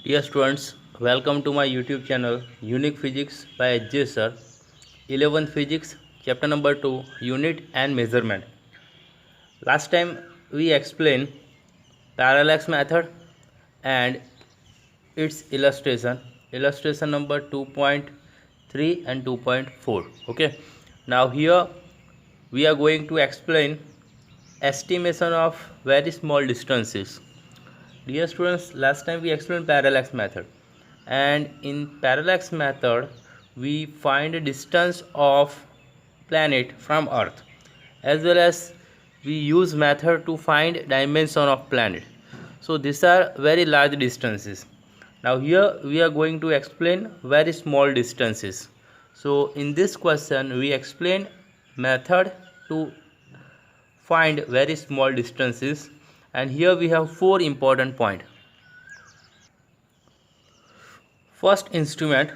Dear students, welcome to my YouTube channel Unique Physics by HJ Sir. 11th Physics, chapter number 2, Unit and Measurement. Last time we explained parallax method and its illustration. Illustration number 2.3 and 2.4. Okay. Now here we are going to explain estimation of very small distances. Dear students, last time we explained parallax method, and in parallax method we find the distance of planet from earth, as well as we use method to find dimension of planet. So these are very large distances. Now here we are going to explain very small distances. So in this question we explain method to find very small distances, and here we have four important points. First instrument,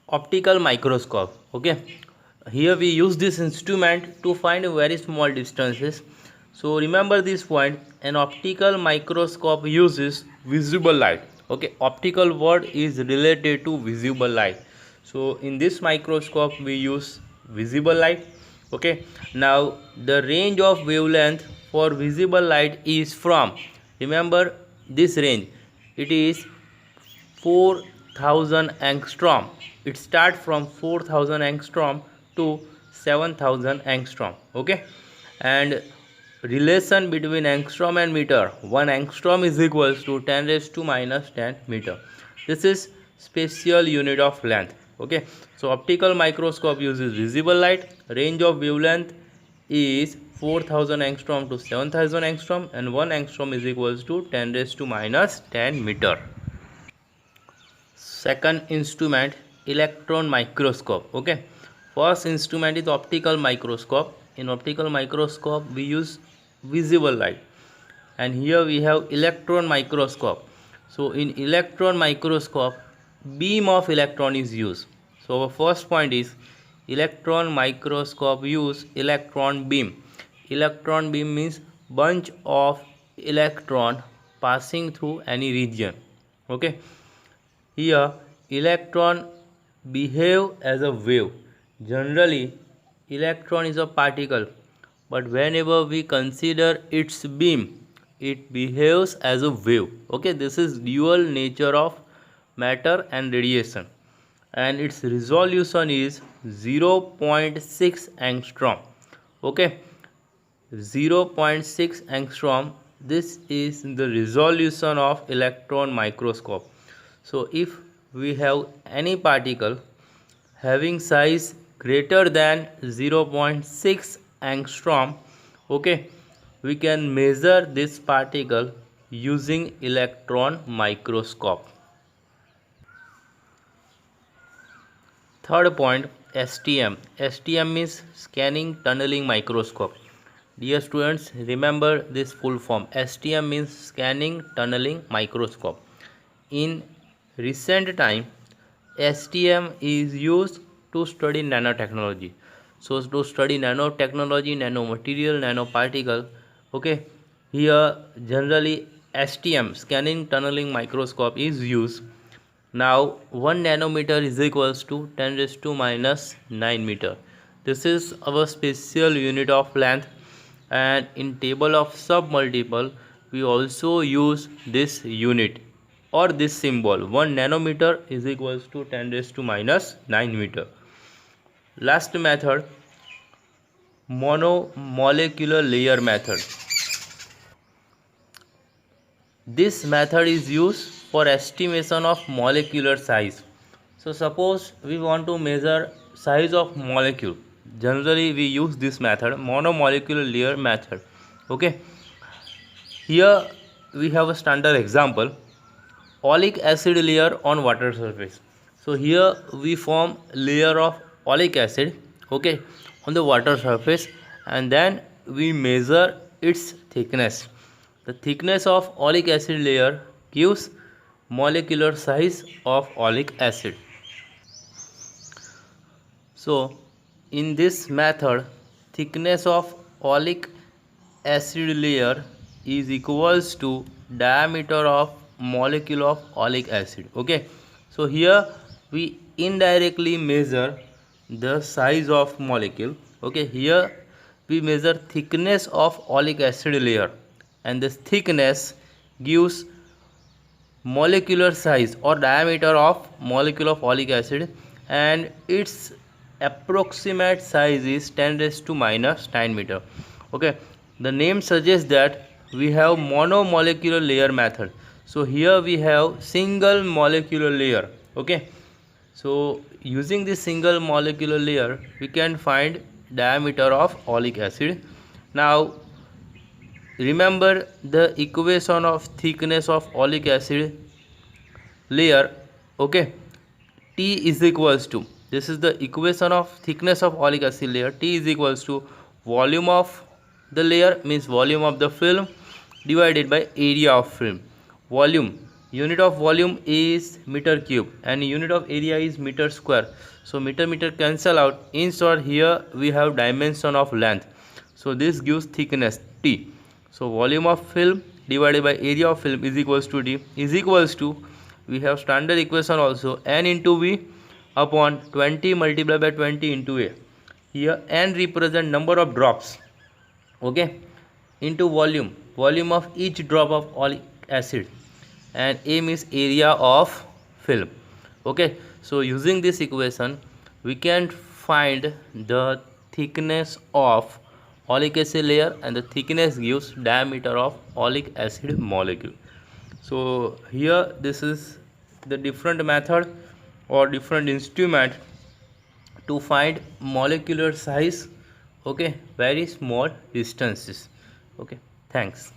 optical microscope. Okay, here we use this instrument to find very small distances. So remember this point, an optical microscope uses visible light. Okay, optical word is related to visible light. So in this microscope we use visible light. Okay, now the range of wavelength for visible light is from, remember this range, it is 4000 angstrom. It starts from 4000 angstrom to 7000 angstrom. Okay, and relation between angstrom and meter, 1 angstrom is equals to 10 raised to minus 10 meter. This is special unit of length. Okay, so optical microscope uses visible light. Range of wavelength is 4000 angstrom to 7000 angstrom, and 1 angstrom is equals to 10 raised to minus 10 meter. Second instrument, electron microscope. Okay, first instrument is optical microscope. In optical microscope we use visible light, and here we have electron microscope. So in electron microscope, beam of electron is used. So our first point is electron microscope use electron beam. Electron beam means bunch of electron passing through any region. Okay, here electron behave as a wave. Generally electron is a particle, but whenever we consider its beam, it behaves as a wave. Okay, this is dual nature of matter and radiation, and its resolution is 0.6 angstrom. Okay, 0.6 angstrom, this is the resolution of electron microscope. So if we have any particle having size greater than 0.6 angstrom, okay, we can measure this particle using electron microscope. Third point, STM. STM means scanning tunneling microscope. Dear students, remember this full form. STM means scanning tunneling microscope. In recent time, STM is used to study nanotechnology. So to study nanotechnology, nanomaterial, nanoparticle. Okay, here generally STM, scanning tunneling microscope, is used. Now 1 nanometer is equals to 10 raised to minus 9 meter. This is our special unit of length, and in table of submultiple we also use this unit or this symbol. 1 nanometer is equals to 10 raised to minus 9 meter. Last method, monomolecular layer method. This method is used for estimation of molecular size. So suppose we want to measure size of molecule. Generally we use this method, monomolecular layer method. Okay, here we have a standard example, oleic acid layer on water surface. So here we form layer of oleic acid, okay, on the water surface, and then we measure its thickness. The thickness of oleic acid layer gives molecular size of oleic acid. So in this method, thickness of oleic acid layer is equals to diameter of molecule of oleic acid. Okay, so here we indirectly measure the size of molecule. Okay, here we measure thickness of oleic acid layer, and this thickness gives molecular size or diameter of molecule of oleic acid, and its approximate size is 10 raised to minus 9 meter. Okay, the name suggests that we have monomolecular layer method. So here we have single molecular layer. Okay, so using this single molecular layer we can find diameter of oleic acid. Now remember the equation of thickness of oleic acid layer. Okay, T is equals to, this is the equation of thickness of oleic acid layer. T is equals to volume of the layer, means volume of the film, divided by area of film. Volume, unit of volume is meter cube and unit of area is meter square. So meter cancel out. In short, here we have dimension of length. So this gives thickness T. So volume of film divided by area of film is equals to D, is equals to, we have standard equation also, n into V upon 20 multiplied by 20 into A. Here n represent number of drops. Okay, into volume, volume of each drop of oleic acid, and A means area of film. Okay, so using this equation we can find the thickness of oleic acid layer, and the thickness gives diameter of oleic acid molecule. So here this is the different method or different instrument to find molecular size. Okay, very small distances. Okay, thanks.